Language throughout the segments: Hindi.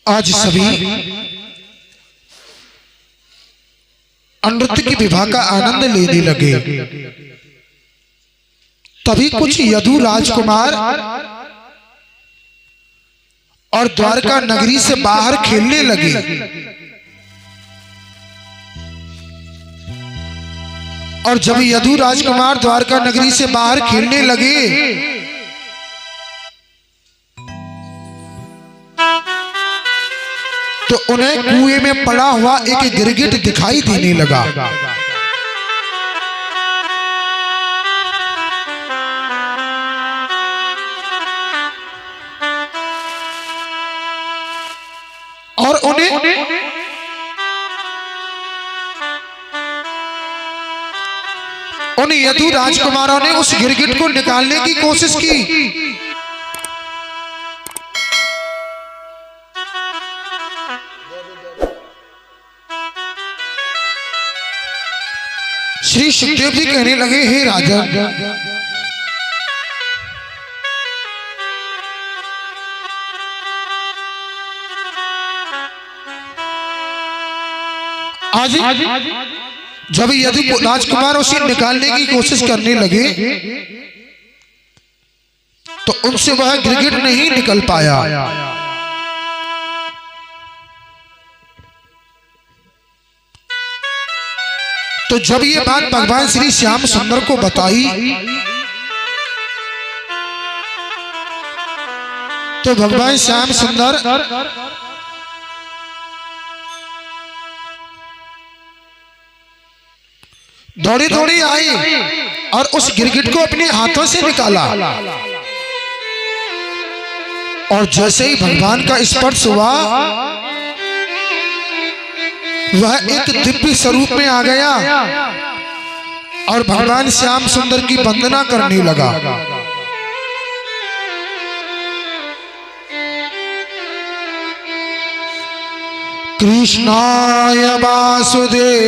आज सभी नृत्य की विवाह का आनंद लेने लगे। तभी कुछ यदु राजकुमार और द्वारका नगरी से बाहर खेलने लगे। और जब यदु राजकुमार द्वारका नगरी से बाहर खेलने लगे तो उन्हें कुएं में पड़ा हुआ एक गिरगिट दिखाई देने लगा। और उन यदु राजकुमारों ने उस गिरगिट को निकालने की कोशिश की। श्री सुखदेव जी कहने लगे, हे राजा, आज जब यदु राजकुमार उसे निकालने की कोशिश करने लगे तो उनसे वह गिरगिट नहीं निकल पाया। तो जब ये बात भगवान श्री श्याम सुंदर को बताई तो भगवान श्याम सुंदर दौड़े दौड़े आए और उस गिरगिट को अपने हाथों से निकाला। और जैसे ही भगवान का स्पर्श हुआ वह एक दिव्य स्वरूप में आ गया और भगवान श्याम सुंदर की वंदना करने लगा। कृष्णाय वासुदेवाय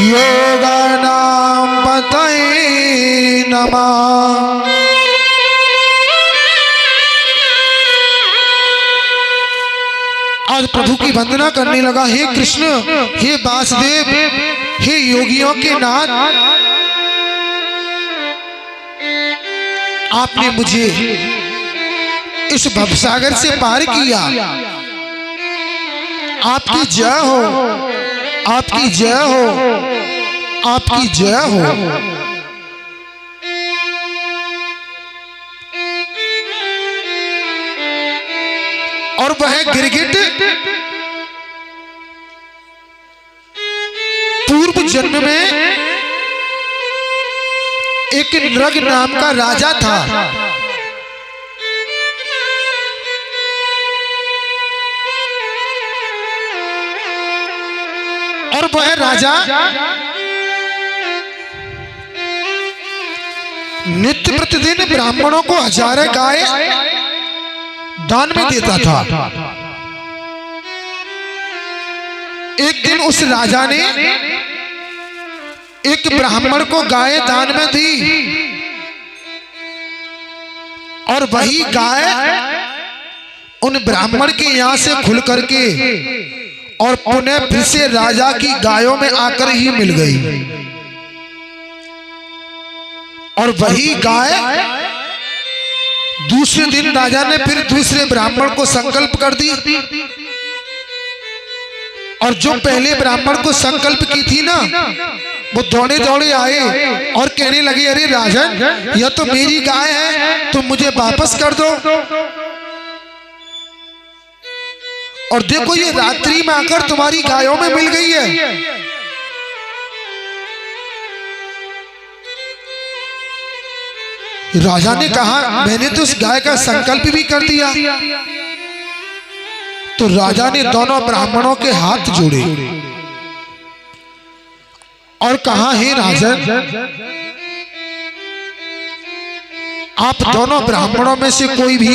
योगानां पतये नमः। आज प्रभु की वंदना करने लगा। हे कृष्ण, हे वासुदेव, हे योगियों के नाथ, आपने मुझे इस भवसागर से पार किया। आपकी जय हो, आपकी जय हो, आपकी जय हो। और वह गिरगिट पूर्व जन्म में एक नृग नाम का राजा था। और वह राजा नित्य प्रतिदिन ब्राह्मणों को हजारों गाय दान में देता था। एक दिन उस राजा ने एक ब्राह्मण को गाय दान में दी और वही गाय उन ब्राह्मण के यहां से खुल करके और पुनः फिर से राजा की गायों में आकर ही मिल गई। और वही गाय दूसरे दिन राजा ने फिर दूसरे ब्राह्मण को संकल्प कर दी। और जो पहले ब्राह्मण को संकल्प की थी ना, वो दौड़े दौड़े आए और कहने लगे, अरे राजन, यह तो मेरी गाय है, तुम मुझे वापस कर दो। और देखो ये रात्रि में आकर तुम्हारी गायों में मिल गई है। राजा ने कहा, मैंने तो उस गाय का संकल्प भी कर दिया। तो राजा ने दोनों ब्राह्मणों के हाथ जोड़े और कहा, हे राजन, आप दोनों ब्राह्मणों में से कोई भी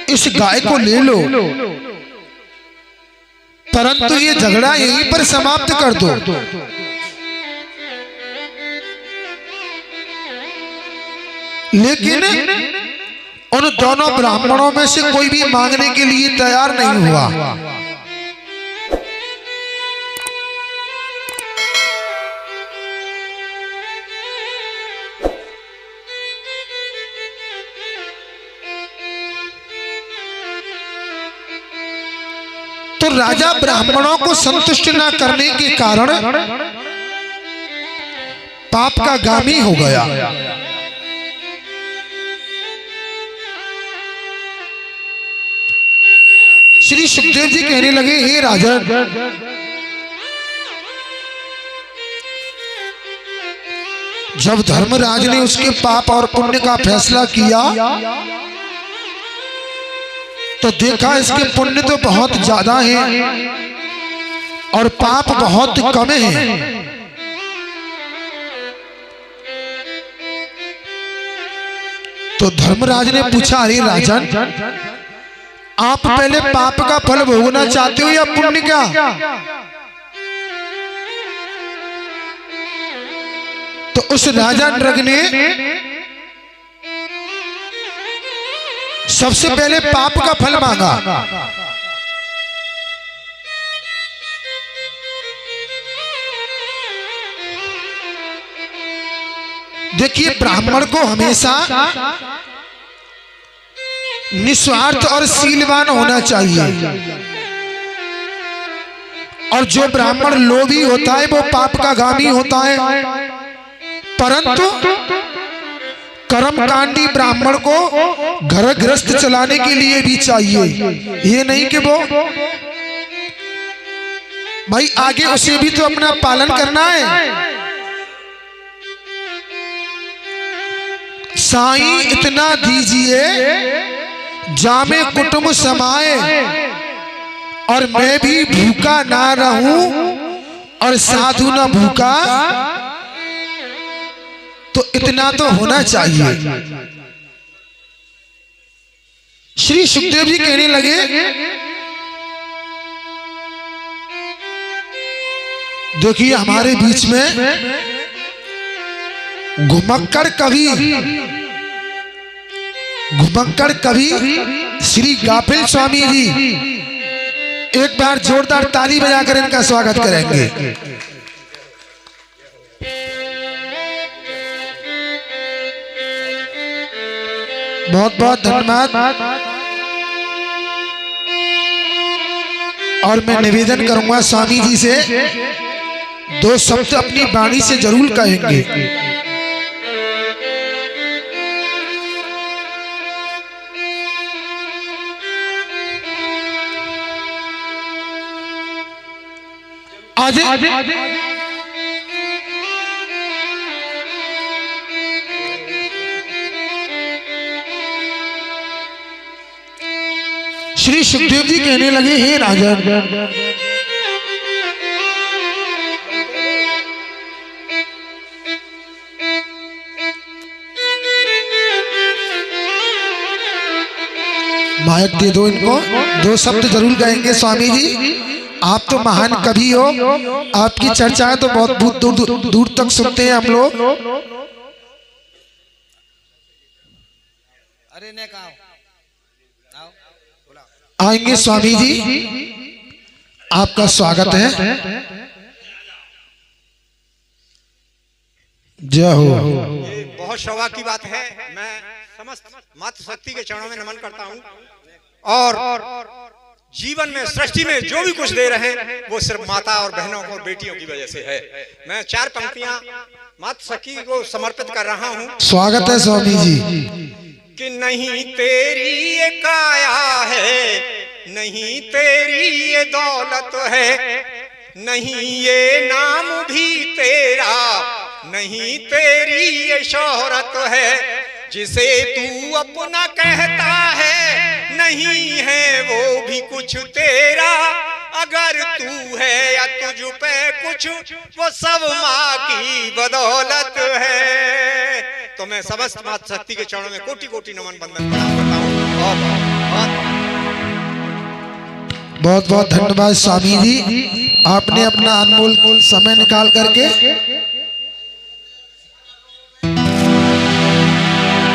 इस गाय को ले लो, परंतु ये झगड़ा यहीं पर समाप्त कर दो। लेकिन उन दोनों ब्राह्मणों में से कोई भी मांगने के लिए तैयार नहीं हुआ। तो राजा ब्राह्मणों को संतुष्ट न करने के कारण पाप का गामी हो गया। श्री सुखदेव जी कहने लगे, हे राजन, जब धर्मराज ने उसके पाप और पुण्य का फैसला किया तो देखा इसके पुण्य तो बहुत ज्यादा है और पाप बहुत कम है। तो धर्मराज ने पूछा, अरे राजन, आप पहले पाप का फल भोगना चाहते हो या पुण्य का? तो उस राजा नृग ने सबसे पहले पाप का फल मांगा। देखिए, ब्राह्मण को हमेशा निस्वार्थ और शीलवान होना चाहिए, और जो ब्राह्मण लोभी होता है वो पाप का गामी होता है। परंतु कर्मकांडी ब्राह्मण को घर गृहस्थ चलाने के लिए भी चाहिए, ये नहीं कि वो भाई आगे उसे भी तो अपना पालन करना है। साईं इतना दीजिए जामे कुटुंब समाए, और मैं भी भूखा ना रहूं और साधु ना भूखा, तो इतना तो होना चाहिए। श्री सुखदेव जी कहने लगे, देखिए हमारे बीच में घुमक्कड़ कवि श्री गाफिल स्वामी जी, एक बार जोरदार ताली बजाकर इनका स्वागत करेंगे। बहुत बहुत धन्यवाद। और मैं निवेदन करूंगा स्वामी जी से, दो शब्द अपनी वाणी से जरूर कहेंगे। आज श्री सुखदेव जी कहने लगे, हे राजन, माइक दे दो इनको, दो शब्द जरूर कहेंगे। स्वामी जी, आप तो महान कवि हो, आपकी चर्चाएं तो बहुत दूर तक सुनते हैं हम लोग। अरे ने कहा आएंगे स्वामी जी, आपका स्वागत है। जय हो। ये बहुत सौभाग्य की बात है। मैं समस्त मातृशक्ति के चरणों में नमन करता हूँ, और जीवन में सृष्टि में जो भी कुछ दे रहे हैं वो सिर्फ माता और बहनों और बेटियों की वजह से है। मैं चार पंक्तियां मातृशक्ति को समर्पित कर रहा हूँ। स्वागत है स्वामी जी। कि नहीं तेरी ये काया है, नहीं तेरी ये दौलत है, नहीं ये नाम भी तेरा, नहीं तेरी ये शोहरत है, जिसे तू अपना कहता है नहीं है वो भी कुछ तेरा, अगर तू है या तुझ पे कुछ वो सब माँ की बदौलत है। तो मैं समस्त मातृशक्ति के चरणों में कोटि कोटि नमन बंदन प्रणाम करता हूँ। बहुत बहुत धन्यवाद स्वामी जी, आपने अपना अनमोल समय निकाल करके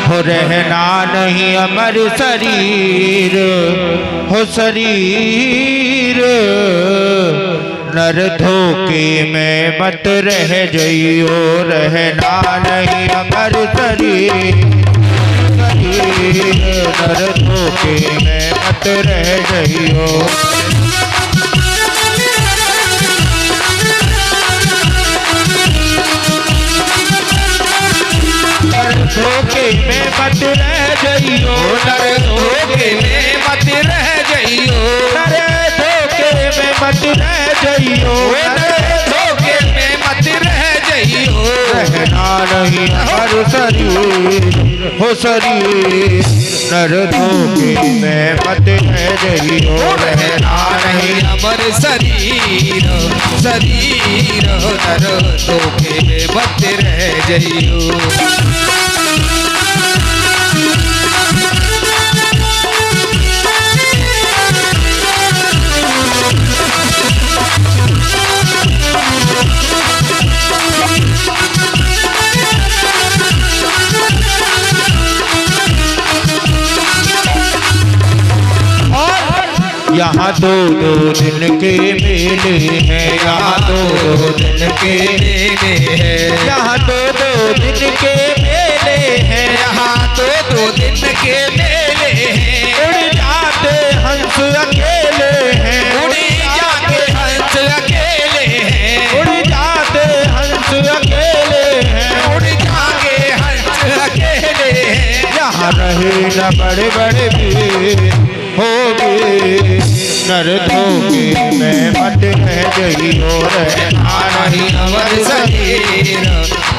हो रहना नहीं अमर शरीर, हो शरीर नर धोखे में मत रह जइयो, रहना नहीं अमर शरीर, शरीर नर धोखे में मत रह जइयो। धोखे में मत रह जइयो, नर धोखे में मत रह जइयो, नर धोखे में मत रह जइयो, नर धोखे में मत रह जइयो। रहना नहीं अमर शरीर, हो शरीर नर धोखे में मत रह जइयो, रहना नहीं अमर शरीर, शरीर नर धोखे में मत रह जइयो। यहाँ दो दिन के मेले हैं, यहाँ दो दिन के मेले हैं, यहाँ दो दिन के मेले हैं, यहाँ दो दिन के मेले हैं। उड़ जाते हंस अकेले हैं, उड़ जाते हंस अकेले हैं, उड़ जाते हंस अकेले हैं, उड़ जाके हंस अकेले हैं। यहाँ रहे न बड़े बड़े वीर होगे, नर धोखे में मत रह जइयो, रहना नहीं अमर शरीर,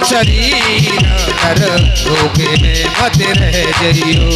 शरीर नर धोखे में मत रह जइयो।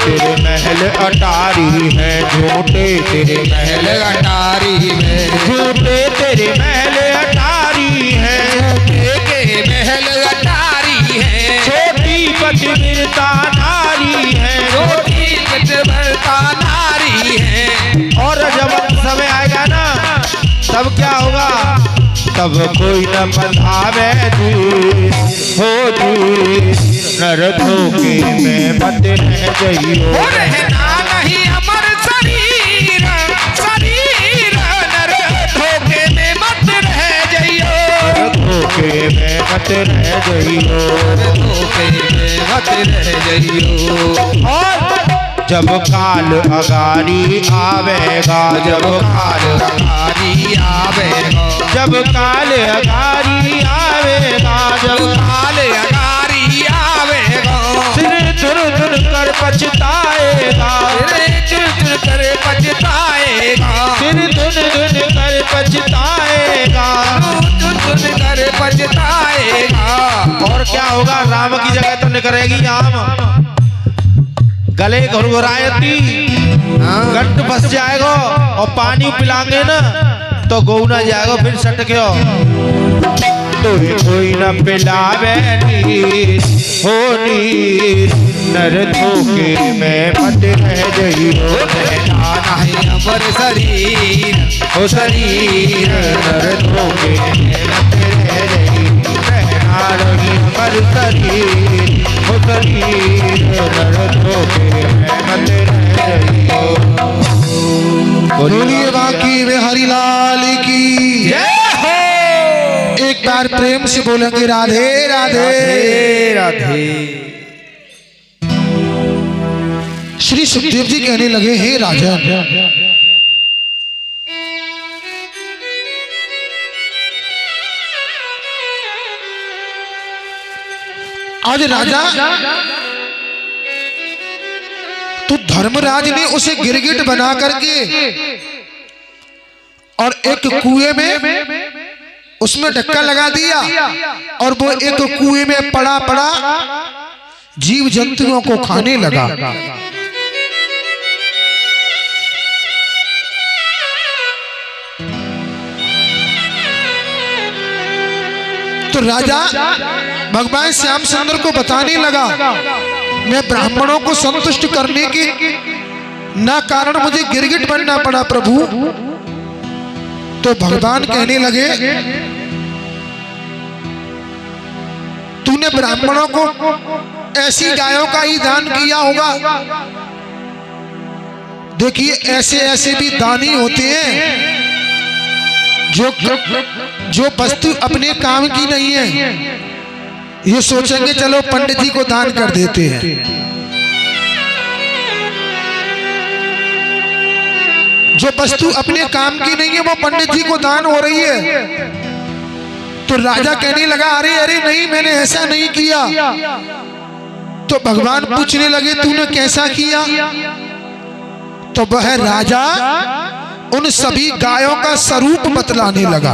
तेरे महल अटारी है, झूठे तेरे महल अटारी में, झूठे तेरे महल अटारी है, झूठे के महल अटारी है। छोटी पतिव्रता नारी है, छोटी पतिव्रता नारी है। और जब समय आएगा ना तब क्या होगा, तब कोई न बंधावे दी हो दी, नर धोखे में मत रह जइयो, रहना नहीं अमर शरीर, शरीर नर धोखे में मत रह जइयो, धोखे में मत रह जइयो, धोखे में मत रह जइयो। और जब काल अगारी आवेगा, जब काल अगारी आवेगा, जब काल अगारी आवेगा, जब काल अगारी आवेगा। सिर धुर कर पछताएगा, सिर धुर कर पछताएगा, सिर धुन कर पछताएगा, धुन कर पछताएगा। और क्या होगा, राम की जगह तो निकलेगी आम, गले घुरघुराएती, गट फंस जाएगा, और पानी पिलाएंगे ना तो गौ ना जाएगा फिर सट के। तो कोई न पिलावे नीर, हो नीर नर धोखे में मत रह जइयो, रहना नहीं अमर शरीर, हो शरीर नर धोखे में मत रह जइयो, रहना नहीं अमर शरीर, हो शरीर नर धोखे में मत रह जइयो। बोलिए बाकी वे हरिलाल की जय हो। एक बार प्रेम से बोलेंगे राधे राधे राधे। श्री सुखदेव जी कहने लगे, हे राजन, आज राजा तो धर्मराज ने उसे गिरगिट बना करके और एक कुएं में उसमें ढक्कन लगा दिया, और वो एक कुएं में पड़ा पड़ा जीव जंतुओं को खाने लगा। तो राजा भगवान श्याम सुंदर को बताने लगा, मैं ब्राह्मणों को संतुष्ट करने के ना कारण मुझे गिरगिट बनना पड़ा प्रभु। तो भगवान कहने लगे, तूने ब्राह्मणों को ऐसी गायों का ही दान किया होगा। देखिए ऐसे ऐसे भी दानी होते हैं जो वस्तु अपने काम की नहीं है, ये सोचेंगे चलो पंडित जी को दान कर देते हैं। जो वस्तु अपने काम की नहीं है वो पंडित जी को दान हो रही है। तो राजा कहने लगा, अरे अरे नहीं, मैंने ऐसा नहीं किया। तो भगवान पूछने लगे, तूने कैसा किया? तो वह राजा उन सभी गायों का स्वरूप बतलाने लगा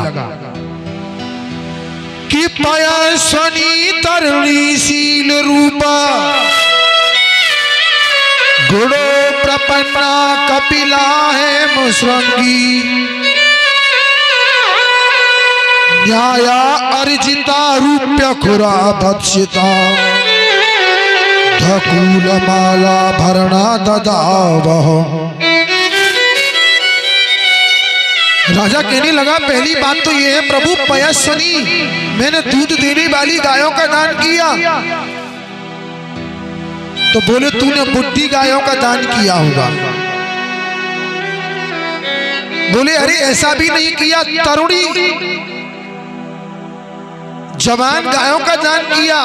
कि पयस्विनी तरुणी शील रूपा गुणो प्रपन्ना कपिला है मुसृंगी, न्याया अर्जिता रूप्य खुरा भत्सिता, धकूल माला भरणा ददावह। राजा कहने लगा, पहली बात तो यह है प्रभु, पयस्विनी, मैंने दूध देने वाली गायों का दान किया। तो बोले, तूने बुढ़ी गायों का दान किया होगा। बोले, अरे ऐसा भी नहीं किया, तरुणी जवान गायों का दान किया।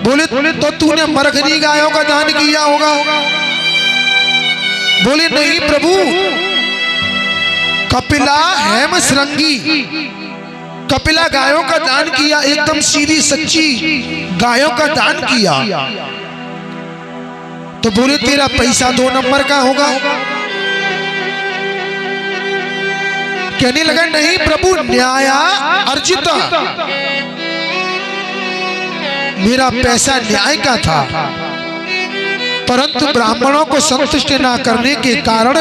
बोले, तो तूने मरघनी गायों का दान किया होगा। बोले, नहीं प्रभु, कपिला हेम श्रृंगी, कपिला गायों का दान किया, एकदम सीधी सच्ची गायों का दान किया। तो बोले, तेरा पैसा 2 नंबर का होगा। कहने लगा, नहीं प्रभु, न्याया अर्जिता, मेरा पैसा न्याय का था, परंतु ब्राह्मणों को संतुष्ट ना करने के कारण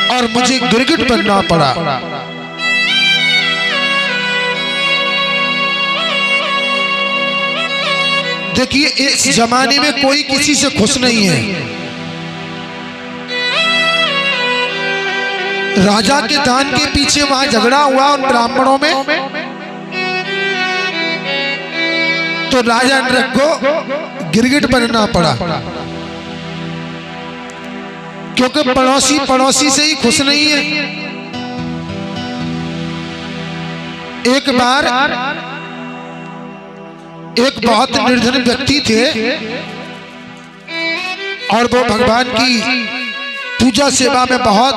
और मुझे गिरगिट बनना पड़ा। देखिए, इस जमाने में कोई किसी से खुश नहीं है। राजा के दान के पीछे वहां झगड़ा हुआ उन ब्राह्मणों में, तो राजा नृप को गिरगिट बनना पड़ा, क्योंकि पड़ोसी पड़ोसी से ही खुश नहीं है। एक बार एक बहुत निर्धन व्यक्ति थे और वो भगवान की पूजा सेवा में बहुत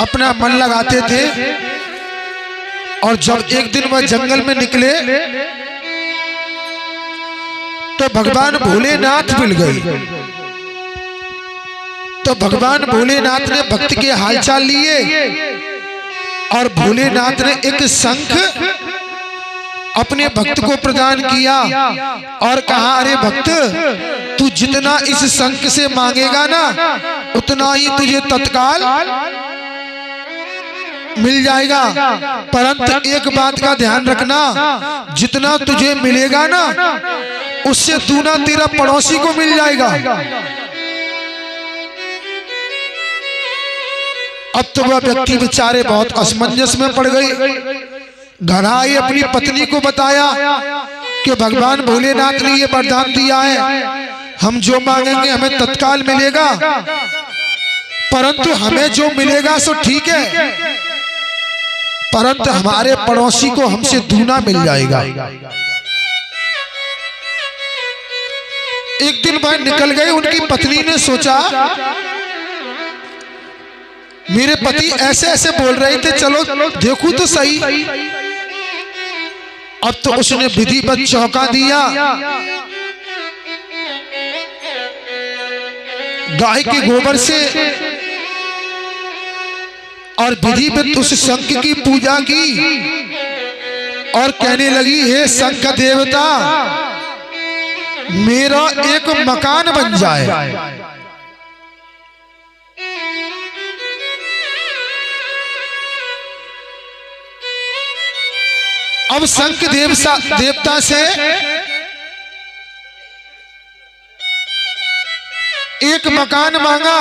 अपना मन लगाते थे। और जब एक दिन वह जंगल में निकले तो भगवान भोलेनाथ मिल गए। तो भगवान भोलेनाथ ने भक्त के हालचाल लिए और भोलेनाथ ने एक शंख अपने भक्त को प्रदान किया और कहा, अरे भक्त, तू जितना इस शंख से मांगेगा ना उतना ही तुझे तत्काल मिल जाएगा, परंतु एक बात का ध्यान रखना, जितना तुझे मिलेगा ना उससे दूना तेरा पड़ोसी को मिल जाएगा। अब तो वह व्यक्ति बेचारे बहुत असमंजस में पड़ गए। घर आई अपनी पत्नी को बताया कि भगवान भोलेनाथ ने ये वरदान दिया है, हम जो मांगेंगे हमें तत्काल मिलेगा, परंतु हमें जो मिलेगा सो ठीक है, परंतु हमारे पड़ोसी को हमसे दूना मिल जाएगा। एक दिन वह निकल गए। उनकी पत्नी ने सोचा, मेरे पति ऐसे ऐसे बोल रहे थे, चलो देखूं तो सही। अब तो उसने विधिवत चौंका दिया, गाय के गोबर से और विधिवत उस शंख की पूजा की और कहने लगी, हे शंख देवता, मेरा एक मकान बन जाए। अब शंख देवता से एक मकान मांगा,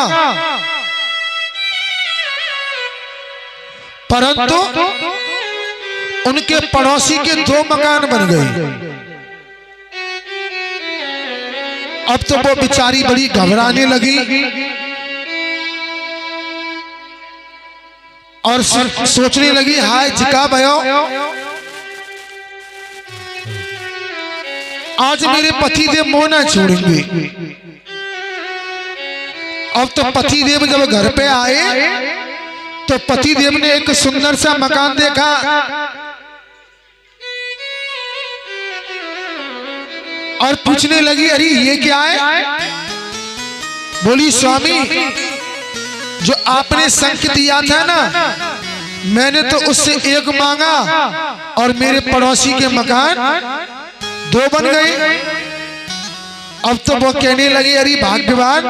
परंतु उनके पड़ोसी के 2 मकान बन गए। अब तो वो बेचारी बड़ी घबराने लगी और सोचने लगी, हाय जिका भयो, आज मेरे पति देव मोह ना छोड़ेंगे। अब तो पति देव जब घर पे आए तो पति देव ने एक सुंदर सा मकान देखा और पूछने लगी, अरे ये क्या है? बोली, स्वामी जो आपने शंख दिया था ना, मैंने तो उससे एक मांगा और मेरे पड़ोसी के मकान 2 बन गए। अब तो वो कहने लगी, अरे भाग्यवान,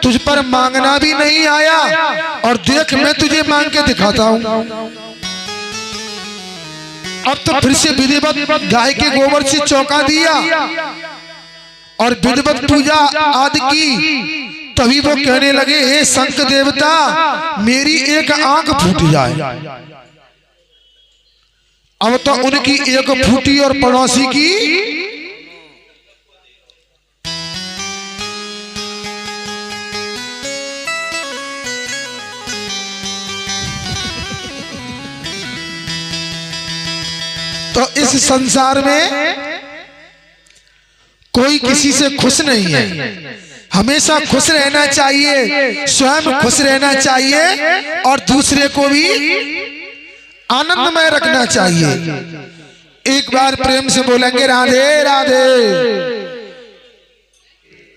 तुझ पर मांगना भी नहीं आया और देख मैं तुझे मांग के दिखाता हूं। अब तो फिर से विधिवत गाय के गोबर से चौका दिया और विधिवत पूजा आदि की। तभी वो कहने लगे, हे शंख देवता, मेरी एक आंख फूट जाए। अब तो उनकी एक फूटी और पड़ोसी की तो इस संसार में कोई किसी से खुश नहीं है। हमेशा खुश रहना चाहिए, स्वयं खुश रहना चाहिए और दूसरे को भी आनंदमय रखना चाहिए। एक बार प्रेम से बोलेंगे राधे राधे,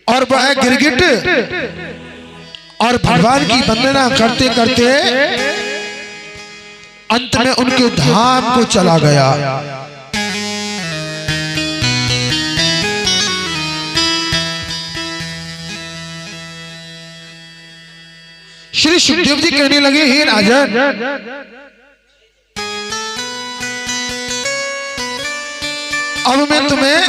और वह गिरगिट और भगवान की वंदना करते करते अंत में उनके धाम को चला गया। श्री सुखदेव जी कहने लगे, हे राजन, अब मैं तुम्हें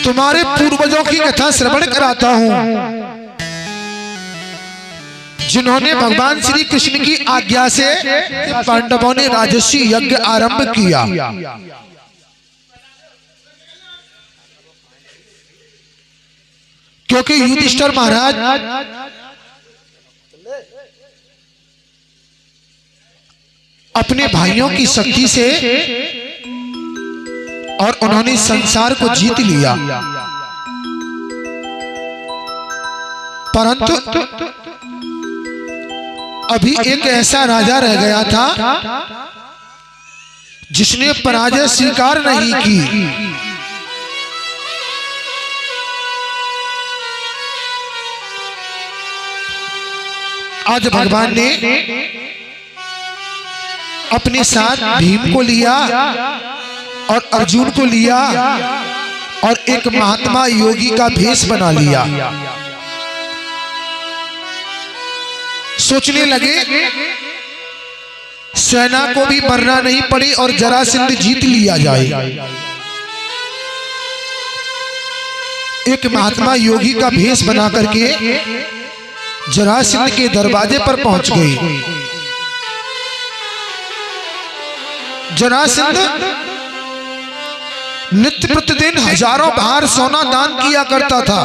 तुम्हारे पूर्वजों की कथा श्रवण कराता हूं, जिन्होंने भगवान श्री कृष्ण की आज्ञा से पांडवों ने राजसी यज्ञ आरंभ किया। क्योंकि युधिष्ठिर महाराज अपने भाइयों की शक्ति से और उन्होंने संसार को जीत लिया, परंतु अभी एक ऐसा राजा रह गया था जिसने पराजय स्वीकार नहीं की। आज भगवान ने अपने साथ भीम को लिया और अर्जुन को लिया और एक महात्मा योगी का भेष बना लिया। सोचने लगे सेना को भी मरना नहीं पड़ी और जरासंध जीत लिया जाए। एक महात्मा योगी का भेष बना करके जरासंध के दरवाजे पर पहुंच गई। जरासंध नित्य प्रतिदिन हजारों भार सोना दान किया करता था।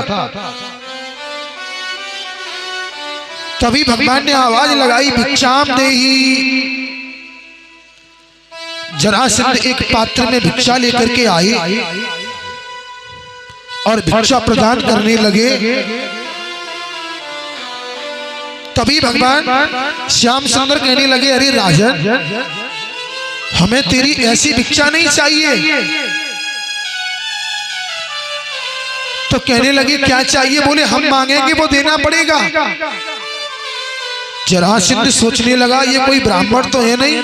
तभी भगवान ने आवाज लगाई, भिक्षाम देहि। जरासंध एक पात्र में भिक्षा लेकर के आए और भिक्षा प्रदान करने लगे। तभी भगवान श्याम सुंदर कहने लगे, अरे राजन, हमें तेरी ऐसी भिक्षा नहीं चाहिए। तो कहने लगे, क्या चाहिए? बोले, हम मांगेंगे वो देना पड़ेगा। जरासंध सोचने लगा ये कोई ब्राह्मण तो है नहीं,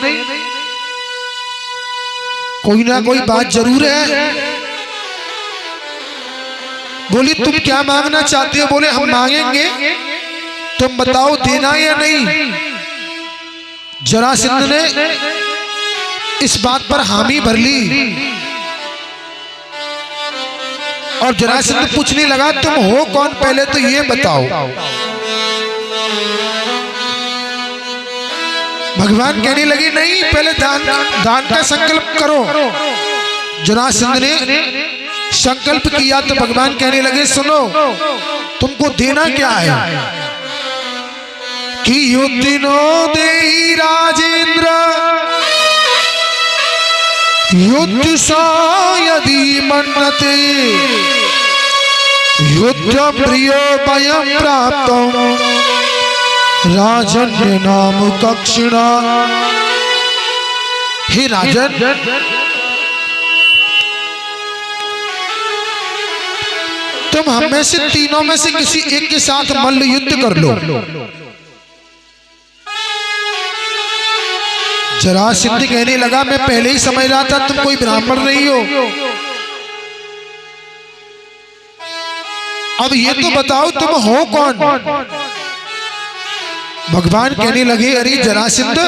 कोई ना कोई बात जरूर है। बोली तुम क्या मांगना चाहते हो? बोले हम मांगेंगे, तुम बताओ देना या नहीं। जरासंध ने इस बात पर हामी भर ली और जरासंध पूछने लगा तुम हो कौन, पहले तो ये बताओ। भगवान कहने लगे नहीं, पहले दान का संकल्प करो। जरासंध ने संकल्प किया तो भगवान कहने लगे सुनो, तुमको देना क्या है? कि युद्धिनो देहि राजेंद्र युद्ध सा यदि मन्नते युद्ध प्रियो वयं प्राप्तं राजन्य नाम कक्षिणा। हे राजन, तुम हम में से तीनों में से किसी एक के साथ मल्ल युद्ध कर लो। जरासंध कहने लगा मैं पहले ही समझ रहा था तुम कोई ब्राह्मण नहीं हो। अब ये तो बताओ तुम हो कौन? भगवान कहने लगे अरे जरासंध,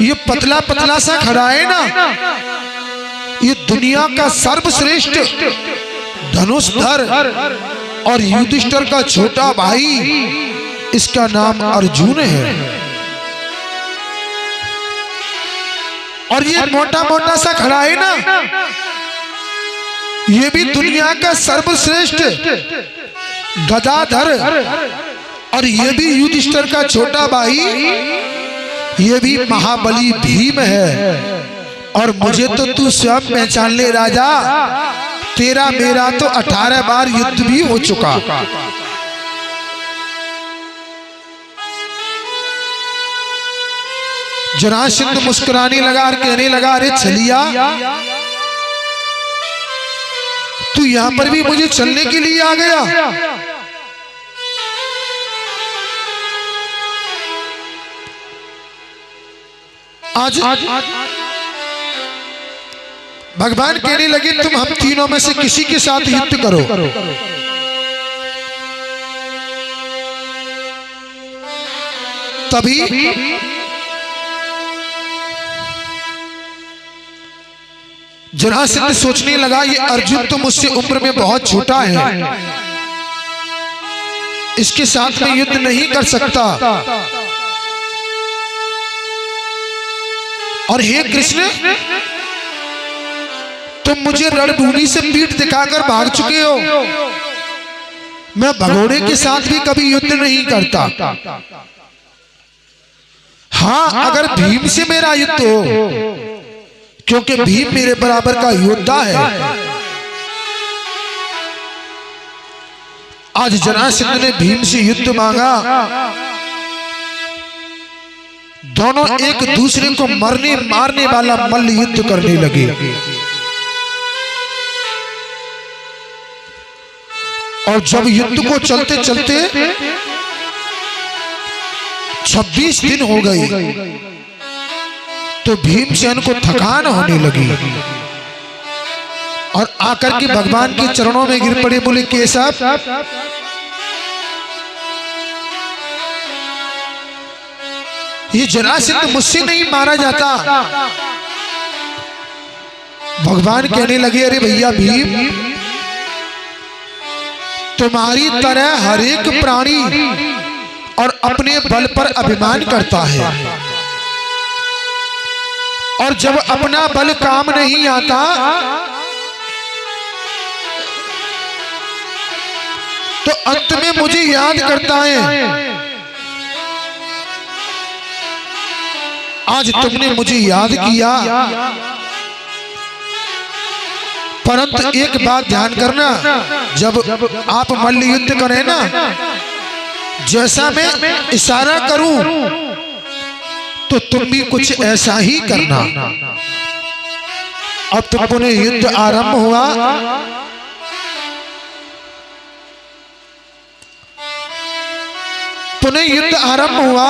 ये पतला पतला सा खड़ा है ना, ये दुनिया का सर्वश्रेष्ठ धनुषधर और युधिष्ठिर का छोटा भाई, इसका नाम अर्जुन है। और ये मोटा मोटा सा खड़ा है ना, ये भी दुनिया का सर्वश्रेष्ठ गदाधर, और ये भी युधिष्ठिर का छोटा भाई, ये भी महाबली भीम है। और मुझे तो तू स्वयं पहचान ले राजा, तेरा मेरा तो 18 बार युद्ध भी हो चुका। जरासंध मुस्कुराने लगा और कहने लगा अरे छलिया, तू यहां पर भी मुझे चलने के लिए आ गया? आज भगवान कहने लगे तुम हम तीनों में से किसी के साथ युद्ध करो। तभी जरासंध सोचने लगा ये अर्जुन तो मुझसे उम्र में बहुत छोटा है, इसके साथ में युद्ध नहीं कर सकता। और हे कृष्ण, तुम मुझे रणभूमि से पीठ दिखाकर भाग चुके हो, मैं भगोड़े के साथ भी कभी युद्ध नहीं करता। हाँ, अगर भीम से मेरा युद्ध हो, क्योंकि भीम मेरे बराबर का योद्धा है। आज जरासंध ने भीम से युद्ध मांगा, दोनों एक दूसरे को मरने मारने वाला मल्ल युद्ध करने लगे। और जब युद्ध को चलते चलते 26 दिन हो गए तो भीमसेन को थकान होने लगी और आकर के भगवान के चरणों में गिर पड़े। बोले केशव, ये जरासंध मुझसे नहीं मारा जाता। भगवान कहने लगे अरे भैया भीम, तुम्हारी तरह हर एक प्राणी और अपने बल पर अभिमान करता है, और जब अपना बल काम नहीं आता तो अंत में मुझे याद करता है। आज तुमने मुझे याद किया, परंतु एक बात ध्यान करना, जब आप मल्ल युद्ध करें ना, जैसा मैं इशारा करूं तो तुम भी कुछ ऐसा ही करना। अब तो पुनः युद्ध आरंभ हुआ। पुनः पुनः युद्ध आरंभ हुआ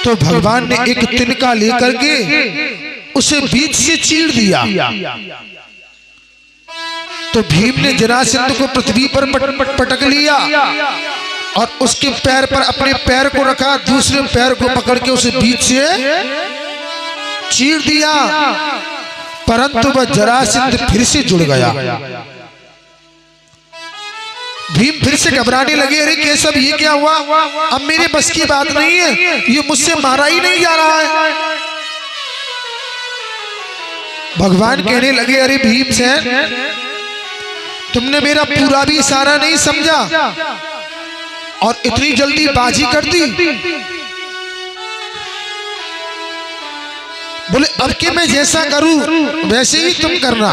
तो भगवान ने एक तिनका लेकर के उसे बीच से चीर दिया। तो भीम ने जरासंध को पृथ्वी पर पटक लिया और उसके पैर पर अपने पैर को रखा, दूसरे पैर को पकड़ के उसे बीच से चीर दिया, परंतु वह जरासंध फिर से जुड़ गया। भीम फिर से घबराने लगे, अरे केशव ये क्या हुआ, अब मेरे बस की बात नहीं है, ये मुझसे मारा ही नहीं जा रहा है। भगवान कहने लगे, अरे भीमसेन, तुमने मेरा पूरा भी इशारा नहीं समझा और इतनी जल्दी बाजी कर दी। बोले अब कि मैं जैसा करूं वैसे ही तुम करना।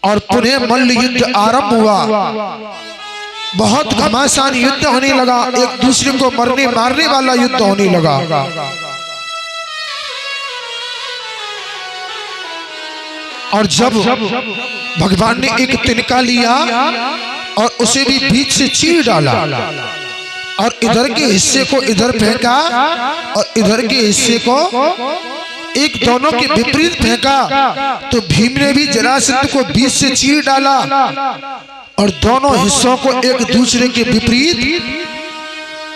और पुनः मल्ल युद्ध आरंभ हुआ। बहुत घमासान युद्ध होने लगा, एक दूसरे को मरने मारने वाला युद्ध होने लगा। और जब भगवान ने एक तिनका लिया और उसे भी बीच से चीर डाला और इधर के हिस्से को इधर फेंका और इधर के हिस्से को एक दोनों के विपरीत फेंका, तो भीम ने भी जरासंध को बीच से चीर डाला और दोनों हिस्सों को एक दूसरे के विपरीत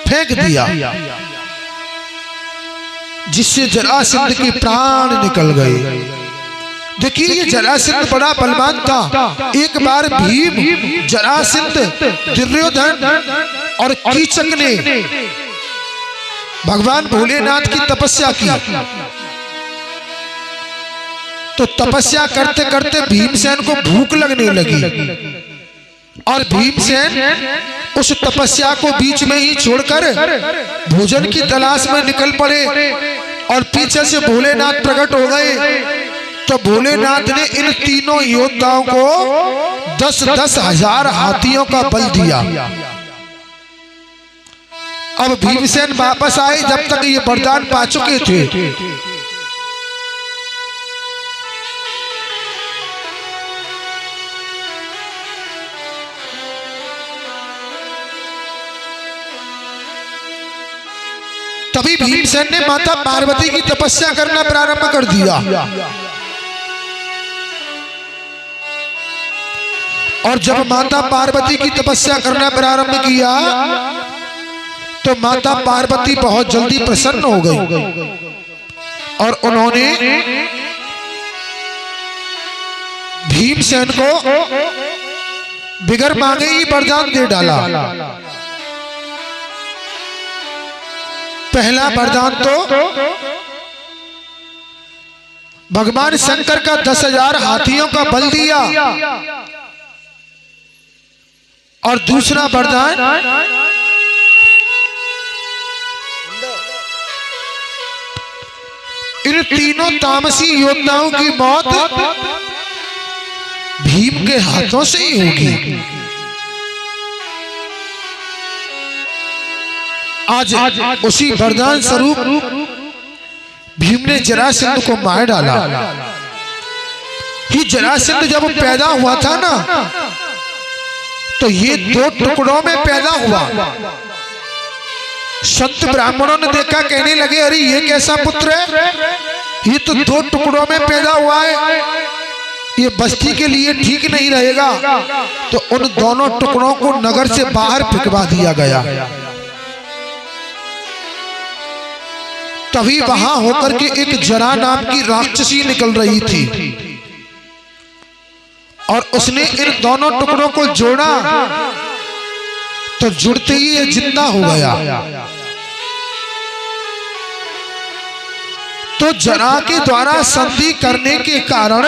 फेंक दिया, जिससे जरासंध के प्राण निकल गए। देखिए ये जरासंध बड़ा बलवान था। एक बार भीम, जरासंध, दुर्योधन और कीचक ने भगवान भोलेनाथ की तपस्या की। तो तपस्या करते करते भीमसेन को भूख लगने लगी और भीमसेन उस तपस्या को बीच में ही छोड़कर भोजन की तलाश में निकल पड़े और पीछे से भोलेनाथ प्रकट हो गए। तो भोलेनाथ ने इन तीनों योद्धाओं को 10-10 हजार हाथियों का बल दिया। अब भीमसेन वापस आए, जब तक ये वरदान पा चुके थे। तभी भीमसेन ने माता पार्वती की तपस्या करना प्रारंभ कर दिया और जब माता पार्वती की तपस्या करना प्रारंभ किया तो माता पार्वती बहुत जल्दी प्रसन्न हो गई और उन्होंने भीमसेन को बिगर मांगे ही वरदान दे डाला। पहला वरदान तो भगवान शंकर का 10,000 हाथियों का बल दिया और दूसरा वरदान इन तीनों तामसी योद्धाओं की मौत भीम के हाथों से ही होगी। आज उसी वरदान स्वरूप भीम ने जरासंध को मार डाला। ये जरासंध जब पैदा हुआ था ना, तो ये 2 टुकड़ों में पैदा हुआ। संत ब्राह्मणों ने देखा, कहने लगे, अरे ये कैसा पुत्र है, ये तो 2 टुकड़ों में पैदा हुआ है, ये बस्ती के लिए ठीक नहीं रहेगा। तो उन दोनों टुकड़ों को नगर से बाहर फेंकवा दिया गया। तभी वहां होकर के एक जरा नाम की राक्षसी निकल रही थी और उसने इन दोनों टुकड़ों को जोड़ा, तो जुड़ते ही ये जिंदा हो गया। तो जरा के द्वारा संधि करने के कारण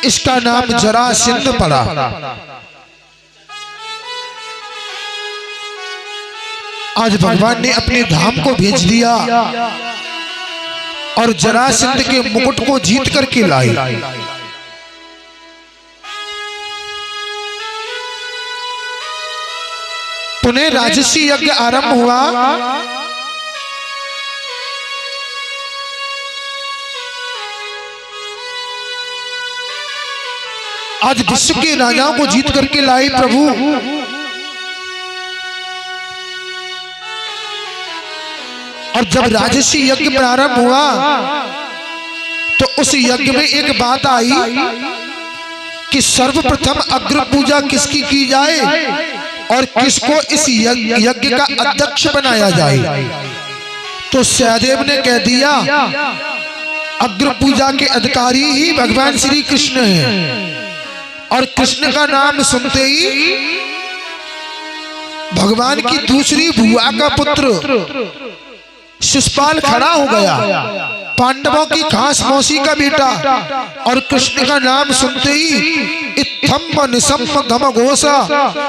इसका नाम जरासंध पड़ा। आज भगवान ने अपने धाम को भेज दिया और जरासंध के मुकुट को जीत करके लाई। पुनः राजसी यज्ञ आरंभ हुआ। आज विश्व के राजाओं को जीत करके लाए प्रभु। और जब राजसी यज्ञ प्रारंभ हुआ तो उस यज्ञ में एक बात आई कि सर्वप्रथम अग्र पूजा किसकी की जाए और किसको इस यज्ञ का अध्यक्ष बनाया जाए। तो सहदेव ने कह दिया अग्र पूजा के अधिकारी ही भगवान श्री कृष्ण हैं। और कृष्ण का नाम सुनते ही भगवान की दूसरी बुआ का पुत्र शिशुपाल खड़ा हो गया, पांडवों की खास मौसी का बेटा। और कृष्ण का नाम सुनते ही इत्थम निसम धम घोषा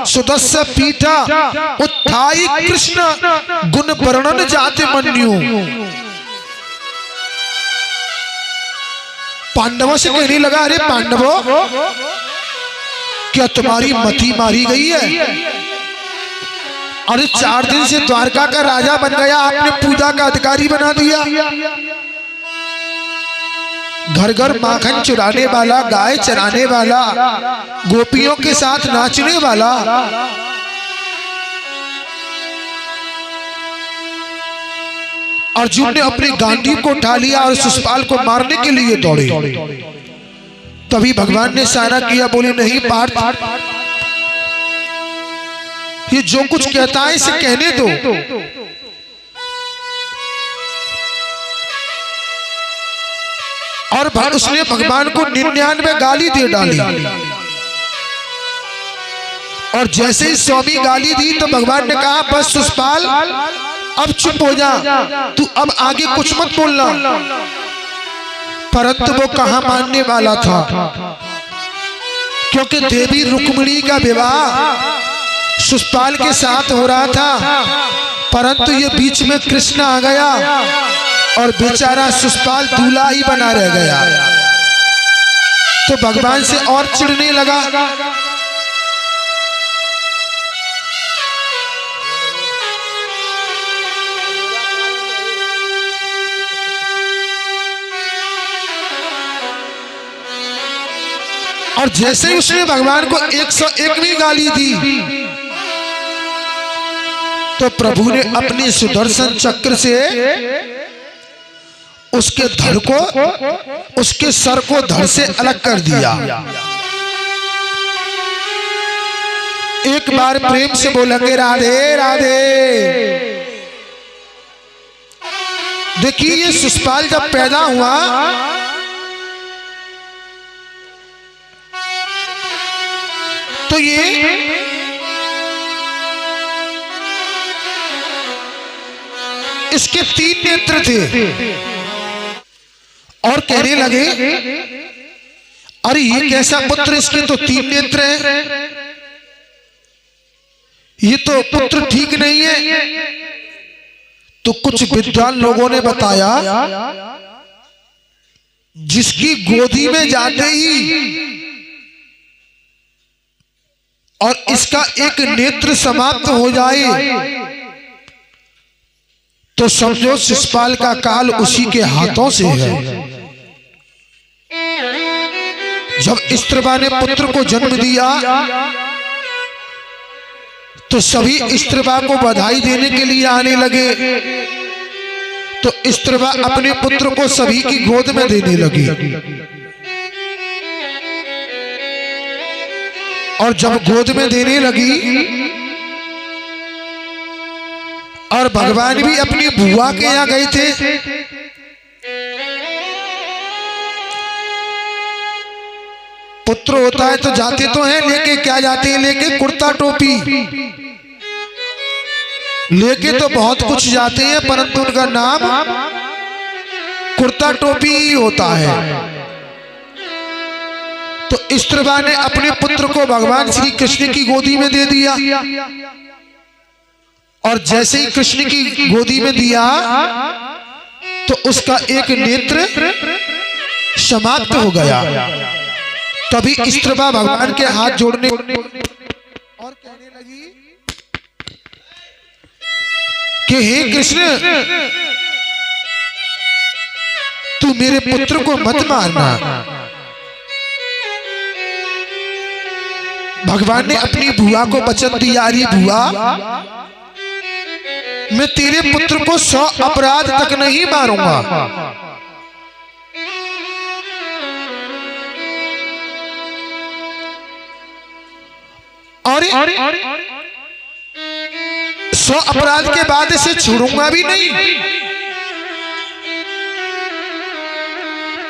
सुदस्य पीठा उत्थाई कृष्ण गुण वर्णन जाते मन्यु। पांडवों से कहने लगा, अरे पांडवों, क्या तुम्हारी मति मारी गई है? अरे 4 दिन से द्वारका का राजा बन गया, आपने पूजा का अधिकारी बना दिया। घर घर माखन चुराने वाला, गाय चराने वाला, गोपियों के साथ नाचने वाला। अर्जुन ने अपनी गांडीव को उठा लिया और शिशुपाल को मारने के लिए दौड़े। तभी भगवान ने इशारा किया, बोले नहीं पार्थ, ये जो कुछ कहता है इसे कहने दो। और उसने भगवान को 99 गाली दे डाली। और जैसे ही 100वीं गाली दी तो भगवान ने कहा, बस शिशुपाल अब चुप हो जा, तू अब आगे कुछ मत बोलना। परंतु वो कहां मानने वाला था, क्योंकि देवी रुक्मिणी का विवाह शिशुपाल के साथ हो रहा था। परंतु ये बीच में कृष्ण आ गया और बेचारा शिशुपाल दूल्हा ही बना रह गया। तो भगवान से और चिढ़ने लगा। और जैसे ही उसने भगवान को 101वीं गाली दी तो प्रभु ने अपने सुदर्शन चक्र से उसके धड़ को, उसके सर को धड़ से अलग कर दिया। एक बार प्रेम से बोलेंगे, राधे राधे। देखिए, ये शिशुपाल जब पैदा हुआ तो ये इसके 3 नेत्र थे। और कहने लगे, अरे ये कैसा पुत्र, इसके तो 3 नेत्र हैं, ये तो पुत्र ठीक नहीं है। तो कुछ विद्वान लोगों ने बताया, जिसकी गोदी में जाते ही और इसका एक नेत्र समाप्त हो जाए तो समझो शिशुपाल का काल उसी के हाथों से है। जब स्त्रीवा ने पुत्र को जन्म दिया तो सभी स्त्रीवा को बधाई देने के लिए आने लगे। तो स्त्रीवा अपने पुत्र को सभी की गोद में देने लगी। और जब गोद में देने लगी और भगवान भी अपनी बुआ के यहाँ गए थे, पुत्र होता है तो जाते तो हैं, लेके क्या जाते हैं, लेके कुर्ता टोपी लेके तो बहुत कुछ जाते हैं, परंतु उनका नाम कुर्ता टोपी ही होता है। तो स्त्रीवा ने अपने पुत्र को भगवान श्री कृष्ण की गोदी में दे दिया। और जैसे ही कृष्ण की गोदी में दिया तो उसका एक नेत्र समाप्त हो गया। तभी स्त्रीवा भगवान के हाथ जोड़ने और कहने लगी कि हे कृष्ण, तू मेरे पुत्र को मत मारना, भगवान ने अपनी बुआ को वचन दिया, अरे बुआ मैं तेरे पुत्र को 100 अपराध तक नहीं मारूंगा। और 100 अपराध के बाद इसे छोड़ूंगा भी नहीं।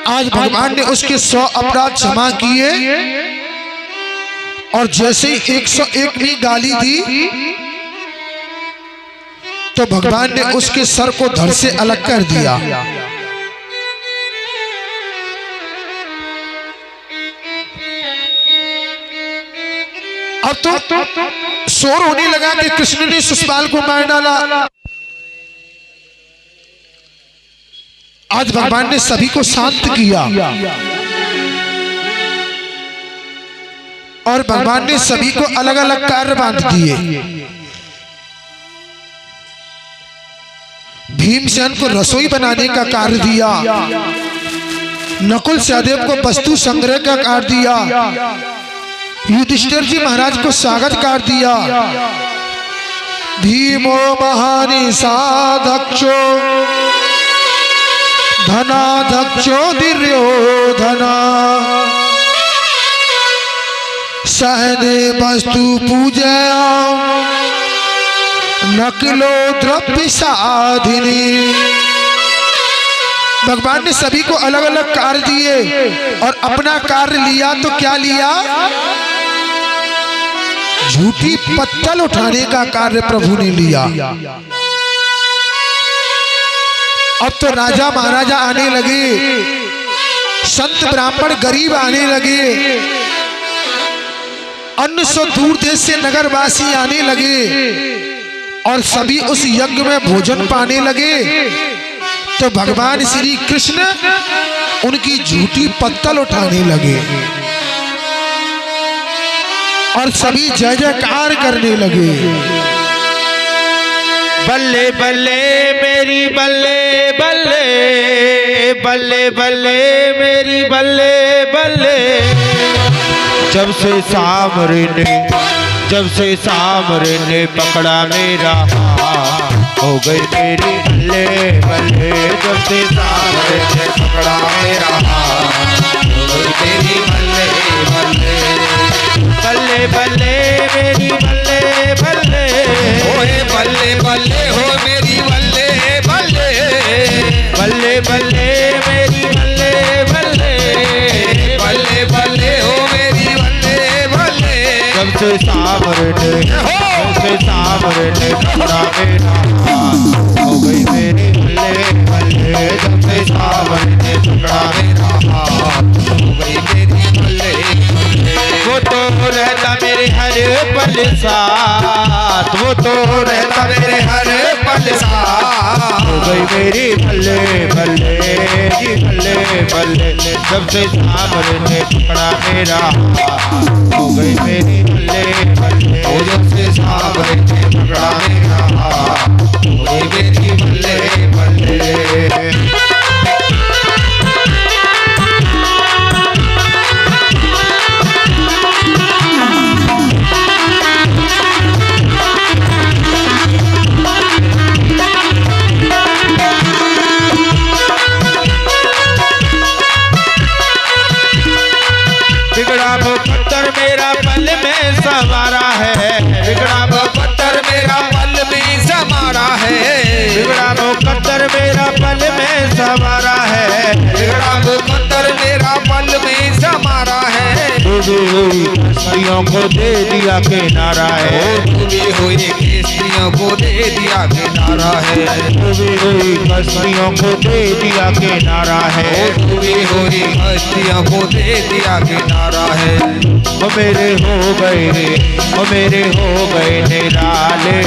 आज भगवान ने उसके 100 अपराध क्षमा किए और जैसे ही 101वीं गाली दी तो भगवान ने उसके सर को धड़ से अलग कर दिया। अब तो शोर होने लगा कि कृष्ण ने शिशुपाल को मार डाला। आज भगवान ने सभी को शांत किया और भगवान ने सभी को अलग अलग कार्य बांट दिए। भीमसेन को रसोई बनाने का कार्य दिया, नकुल सहदेव को वस्तु संग्रह का कार्य दिया, युधिष्ठिर जी महाराज को स्वागत कार्य दिया। भीमो महानिषाध्यक्षो धनाध्यक्षो दुर्योधना सहदे वस्तु पूजया नकलो द्रव्य साधिनी। भगवान ने सभी को अलग अलग कार्य दिए और अपना कार्य लिया तो क्या लिया? झूठी पत्तल उठाने का कार्य प्रभु ने लिया। अब तो राजा महाराजा आने लगे, संत ब्राह्मण गरीब आने लगे, अन्य सौ दूर देश से नगरवासी आने लगे और सभी उस यज्ञ में भोजन पाने लगे। तो भगवान श्री कृष्ण उनकी झूठी पत्तल उठाने लगे और सभी जय जयकार करने लगे। बल्ले बल्ले मेरी बल्ले बल्ले, बल्ले बल्ले मेरी बल्ले बल्ले। जब से सामरे ने पकड़ा मेरा हाथ, हो गई मेरी बल्ले बल्ले। जब से सामरे ने पकड़ा मेरा हाथ, हो गई मेरी बल्ले बल्ले। बल्ले बल्ले मेरी बल्ले बल्ले, ओए बल्ले बल्ले हो मेरी बल्ले बल्ले। बल्ले बल्ले मेरी बल्ले बल्ले, बल्ले बल्ले हो मेरी बल्ले बल्ले। जब से सामरे ने पकड़ा मेरा हाथ, हो गई मेरी बल्ले बल्ले। जब से सामरे ने पकड़ा मेरा हाथ, हो गई मेरी बल्ले बल्ले। वो तो रहता मेरे हर पल साथ, वो तो रहता मेरे हर पल साथ, हो गई मेरी बल्ले बल्ले जी बल्ले बल्ले। जब से सामरे ने पकड़ा मेरा हाथ, हो गई मेरी बल्ले बल्ले। जब से सामरे ने पकड़ा मेरा हाथ, हो गई मेरी बल्ले बल्ले। बिगड़ा वो पत्थर मेरा पल में संवारा है, बिगड़ा वो पत्थर मेरा पल में संवारा है। बिगड़ा वो पत्थर मेरा पल में संवारा है, बिगड़ा वो पत्थर मेरा पल में संवारा है। डूबी हुई कश्तियों को दे दिया किनारा है, डूबी हुई कश्तियों को दे दिया किनारा है। डूबी हुई कश्तियों को दे दिया किनारा है, डूबी हुई कश्तियों को दे दिया किनारा है। वो मेरे हो गए, वो मेरे हो गए निराले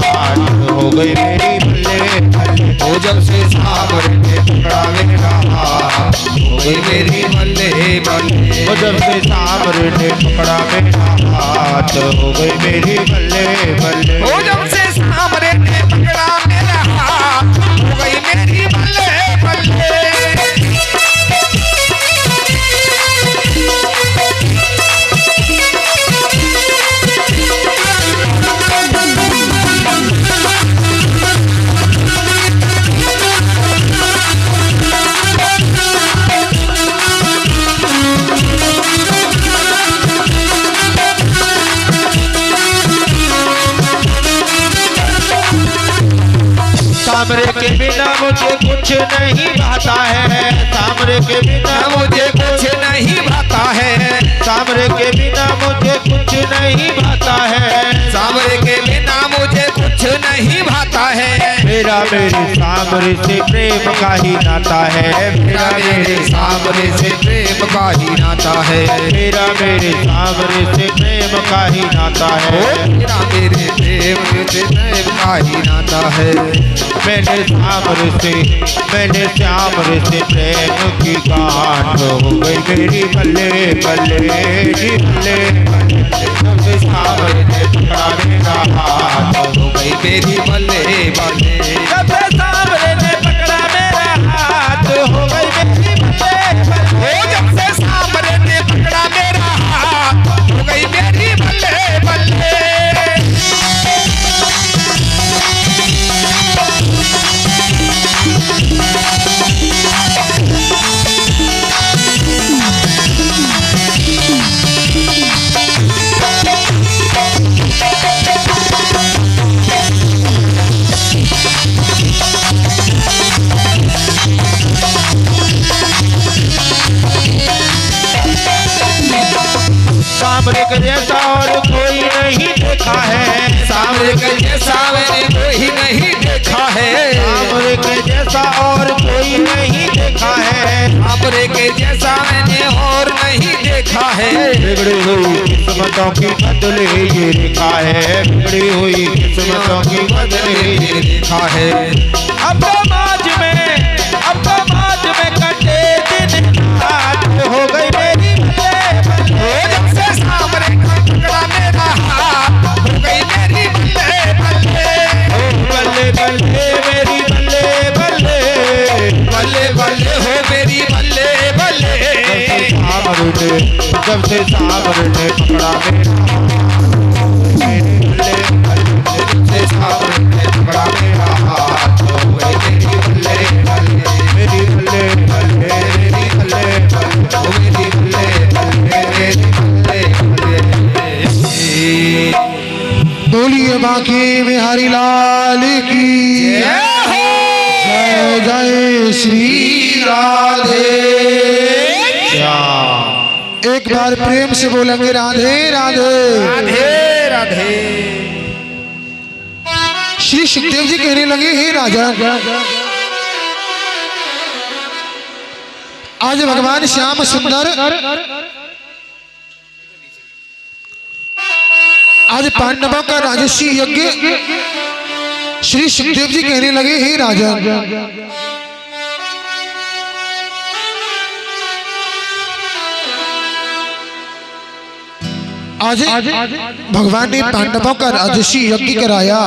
हाथ, हो गई मेरी बल्ले बल्ले। वो जब से सामरे ने पकड़ा मेरा हाथ, हो गई मेरी बल्ले बल्ले। वो जब से सामरे ने पकड़ा मेरा हाथ, हो गई मेरी बल्ले बल्ले। वो जब से सामरे ने पकड़ा मेरा हाथ, हो गई मेरी बल्ले बल्ले। सामरे के बिना मुझे कुछ नहीं भाता है, सामरे के बिना मुझे कुछ नहीं भाता है, सामरे के बिना मुझे कुछ नहीं भाता है, सामरे के बिना मुझे कुछ नहीं भाता है। मेरा मेरे सामरे से प्रेम का ही नाता है, मेरा मेरे सामरे से प्रेम का ही नाता है, मेरा मेरे सामरे से प्रेम का ही नाता है, मेरा मेरे प्रेम से प्रेम का ही नाता है। मैंने सामरे से प्रेम की गांठ हो गई मेरी बल्ले बल्ले जी बल्ले, जब से सामरे ने पकड़ा मेरा हाथ हो गई मेरी बल्ले बल्ले, जब से सामरे ने पकड़ा मेरा हाथ हो गई मेरी बल्ले बल्ले, जब से सामरे ने पकड़ा मेरा हाथ हो गई मेरी बल्ले बल्ले। सामरे के जैसा और कोई नहीं देखा है, सामरे के जैसा मैंने कोई नहीं देखा है, सामरे के जैसा और कोई नहीं देखा है, सामरे के जैसा मैंने और नहीं देखा है। बिगड़ी हुई किस्मतों की बदले ये लिखा है, बिगड़ी हुई किस्मतों की बदले ये देखा है। अब समाज में कटे दिन रात हो गई मेरी बल्ले, जब से सामरे का पकड़ा मेरा हाथ हो गई मेरी बल्ले बल्ले, बल्ले बल्ले मेरी बल्ले बल्ले, बल्ले बल्ले हो मेरी बल्ले बल्ले। जब से सामरे ने पकड़ा मेरी बल्ले बल्ले, जब से सामरे ने पकड़ा मेरा हाथ हो गई मेरी बल्ले बल्ले, मेरी बल्ले बल्ले मेरी बल्ले बल्ले, हो मेरी बल्ले बल्ले मेरी बल्ले बल्ले। बोलिए बाकी बिहारी लाल की जय जय श्री राधे। एक बार प्रेम से बोलेंगे राधे राधे। राधे राधे। श्री सुखदेव जी कहने लगे, हे राजा, आज भगवान श्याम सुंदर आज पांडवों का राजसी यज्ञ। श्री सुखदेव जी कहने लगे, हे राजा, आज भगवान ने पांडवों का राजसी यज्ञ कराया।